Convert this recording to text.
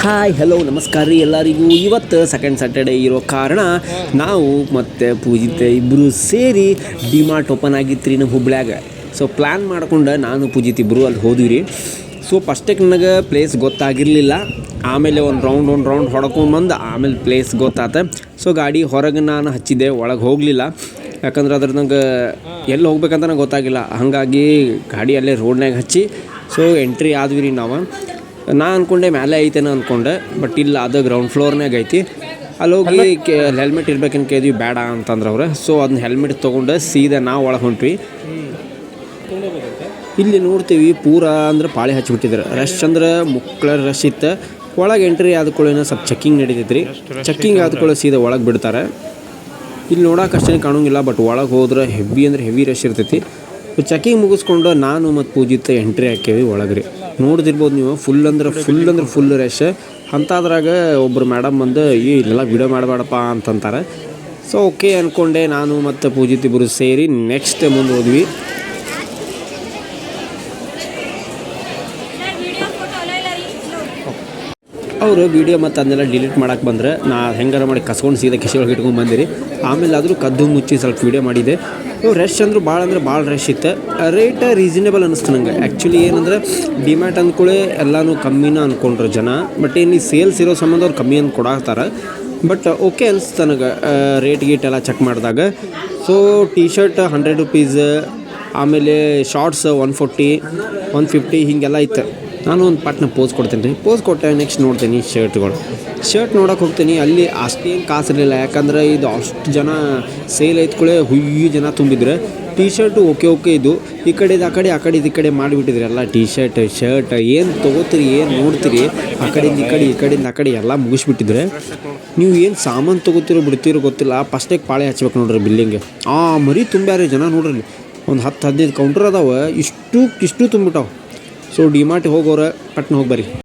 Hi hello ನಮಸ್ಕಾರ ರೀ ಎಲ್ಲರಿಗೂ. ಇವತ್ತು ಸೆಕೆಂಡ್ ಸ್ಯಾಟರ್ಡೇ ಇರೋ ಕಾರಣ ನಾವು ಮತ್ತು ಪೂಜಿತೆ ಇಬ್ಬರು ಸೇರಿ ಡಿಮಾರ್ಟ್ ಓಪನ್ ಆಗಿತ್ತು ರೀ ನಮ್ಮ ಹುಬ್ಳ್ಯಾಗ. ಸೊ ಪ್ಲ್ಯಾನ್ ಮಾಡ್ಕೊಂಡು ನಾನು ಪೂಜಿತ್ ಇಬ್ಬರು ಅಲ್ಲಿ ಹೋದ್ವಿ ರೀ. ಸೊ ಫಸ್ಟಿಗೆ ನನಗೆ ಪ್ಲೇಸ್ ಗೊತ್ತಾಗಿರಲಿಲ್ಲ. ಆಮೇಲೆ ಒಂದು ರೌಂಡ್ ಹೊಡ್ಕೊಂಡು ಬಂದು ಆಮೇಲೆ ಪ್ಲೇಸ್ ಗೊತ್ತಾತ. ಸೊ ಗಾಡಿ ಹೊರಗೆ ನಾನು ಹಚ್ಚಿದ್ದೆ, ಒಳಗೆ ಹೋಗಲಿಲ್ಲ. ಯಾಕಂದ್ರೆ ಅದ್ರ ನಂಗೆ ಎಲ್ಲಿ ಹೋಗ್ಬೇಕಂತ ನಂಗೆ ಗೊತ್ತಾಗಿಲ್ಲ. ಹಾಗಾಗಿ ಗಾಡಿ ಅಲ್ಲೇ ರೋಡ್ನಾಗ ಹಚ್ಚಿ ಸೊ ಎಂಟ್ರಿ ಆದ್ವಿ ರೀ ನಾವು. ನಾ ಅಂದ್ಕೊಂಡೆ ಮೇಲೆ ಐತೇನೋ ಅಂದ್ಕೊಂಡೆ, ಬಟ್ ಇಲ್ಲ, ಅದು ಗ್ರೌಂಡ್ ಫ್ಲೋರ್ನಾಗ ಐತಿ. ಅಲ್ಲಿ ಹೋಗಿ ಹೆಲ್ಮೆಟ್ ಇರ್ಬೇಕಂತ ಕೇಳಿದ್ವಿ, ಬೇಡ ಅಂತಂದ್ರೆ ಅವ್ರು. ಸೊ ಅದನ್ನ ಹೆಲ್ಮೆಟ್ ತೊಗೊಂಡು ಸೀದಾ ನಾವು ಒಳಗೆ ಹೊಂಟ್ವಿ. ಇಲ್ಲಿ ನೋಡ್ತೀವಿ ಪೂರಾ ಅಂದ್ರೆ ಪಾಳೆ ಹಚ್ಚಿಬಿಟ್ಟಿದ್ರು. ರಶ್ ಅಂದ್ರೆ ಮುಕ್ಕಳ ರಶ್ ಇತ್ತು. ಒಳಗೆ ಎಂಟ್ರಿ ಆದ್ಕೊಳ್ಳೇನೋ ಸ್ವಲ್ಪ ಚೆಕ್ಕಿಂಗ್ ನಡೀತೈತೆ ರೀ. ಚೆಕ್ಕಿಂಗ್ ಆದ್ಕೊಳ್ಳೋ ಸೀದಾ ಒಳಗೆ ಬಿಡ್ತಾರೆ. ಇಲ್ಲಿ ನೋಡೋಕೆ ಅಷ್ಟೇನು ಕಾಣೋಂಗಿಲ್ಲ, ಬಟ್ ಒಳಗೆ ಹೋದ್ರೆ ಹೆವಿ ರಶ್ ಇರ್ತೈತಿ. ಚೆಕಿಂಗ್ ಮುಗಿಸ್ಕೊಂಡು ನಾನು ಮತ್ತು ಪೂಜಿತ್ ಎಂಟ್ರಿ ಹಾಕೇವಿ ಒಳಗೆ ರೀ. ನೋಡ್ತಿರ್ಬೋದು ನೀವು, ಫುಲ್ ರಶ್. ಅಂಥದ್ರಾಗ ಒಬ್ಬರು ಮೇಡಮ್ ಬಂದು ಇಲ್ಲೆಲ್ಲ ವಿಡಿಯೋ ಮಾಡಬೇಡಪ್ಪ ಅಂತಂತಾರೆ. ಸೊ ಓಕೆ ಅಂದ್ಕೊಂಡೆ ನಾನು ಮತ್ತು ಪೂಜಿತ್ ಇಬ್ಬರು ಸೇರಿ ನೆಕ್ಸ್ಟ್ ಮುಂದೆ ಹೋದ್ವಿ. ಅವರು ವೀಡಿಯೋ ಮತ್ತು ಅದನ್ನೆಲ್ಲ ಡಿಲೀಟ್ ಮಾಡೋಕ್ಕೆ ಬಂದರೆ ನಾ ಹೆಂಗಾರ ಮಾಡಿ ಕಸ್ಕೊಂಡು ಸೀದಾ ಕಿಶೆ ಒಳಗೆ ಇಟ್ಕೊಂಡು ಬಂದಿರಿ. ಆಮೇಲೆ ಆದರೂ ಕದ್ದು ಮುಚ್ಚಿ ಸ್ವಲ್ಪ ವೀಡಿಯೋ ಮಾಡಿದೆ. ರಶ್ ಅಂದರೂ ಭಾಳ ರಶ್ ಇತ್ತು. ರೇಟ್ ರೀಸನೇಬಲ್ ಅನ್ನಿಸ್ತು ನಂಗೆ. ಆ್ಯಕ್ಚುಲಿ ಏನಂದ್ರೆ ಡಿಮ್ಯಾಟ್ ಅಂದ್ಕೊಳ್ಳಿ ಎಲ್ಲನೂ ಕಮ್ಮಿನ ಅಂದ್ಕೊಂಡ್ರು ಜನ. ಬಟ್ ಏನು ಸೇಲ್ಸ್ ಇರೋ ಸಂಬಂಧ ಅವ್ರು ಕಮ್ಮಿ ಅಂತ ಕೊಡಾಕ್ತಾರೆ. ಬಟ್ ಓಕೆ ಅನಿಸ್ತು ನನಗೆ ರೇಟ್ ಎಲ್ಲ ಚೆಕ್ ಮಾಡಿದಾಗ. ಸೊ ಟಿ ಶರ್ಟ್ 100 ರೂಪೀಸ್, ಆಮೇಲೆ ಶಾರ್ಟ್ಸ್ 140, 150 ಹೀಗೆಲ್ಲ ಇತ್ತು. ನಾನು ಒಂದು ಪಟ್ನ ಪೋಸ್ ಕೊಡ್ತೀನಿ ರೀ. ಪೋಸ್ ಕೊಟ್ಟೆ ನೆಕ್ಸ್ಟ್ ನೋಡ್ತೀನಿ ಶರ್ಟ್ ನೋಡೋಕೆ ಹೋಗ್ತೀನಿ. ಅಲ್ಲಿ ಅಷ್ಟೇನು ಕಾಸು ಇರಲಿಲ್ಲ, ಯಾಕಂದ್ರೆ ಇದು ಅಷ್ಟು ಜನ ಸೇಲ್ ಐತ್ಕೊಳ್ಳೆ ಜನ ತುಂಬಿದ್ರೆ. ಟಿ ಶರ್ಟು ಓಕೆ ಇದು ಈ ಕಡೆದು ಆ ಕಡೆ ಈ ಕಡೆ ಮಾಡಿಬಿಟ್ಟಿದ್ರಿ ಎಲ್ಲ. ಟಿ ಶರ್ಟ್ ಏನು ತೊಗೋತೀರಿ, ಏನು ನೋಡ್ತೀರಿ, ಆ ಕಡೆಯಿಂದ ಆ ಕಡೆ ಎಲ್ಲ ಮುಗಿಸ್ಬಿಟ್ಟಿದ್ರೆ. ನೀವು ಏನು ಸಾಮಾನು ತೊಗೋತಿರೋ ಬಿಡ್ತೀರೋ ಗೊತ್ತಿಲ್ಲ. ಫಸ್ಟಿಗೆ ಪಾಳೆ ಹಚ್ಬೇಕು ನೋಡ್ರಿ ಬಿಲ್ಲಿಂಗ್. ಮರಿ ತುಂಬ್ಯಾರಿ ಜನ ನೋಡ್ರಿ. ಒಂದು 10-15 ಕೌಂಟರ್ ಅದಾವೆ, ಇಷ್ಟು ತುಂಬಿಟ್ಟಾವೆ. ಸೊ ಡಿಮಾರ್ಟಿಗೆ ಹೋಗೋರು ಪಟ್ನ ಹೋಗಿ ಬರ್ರಿ.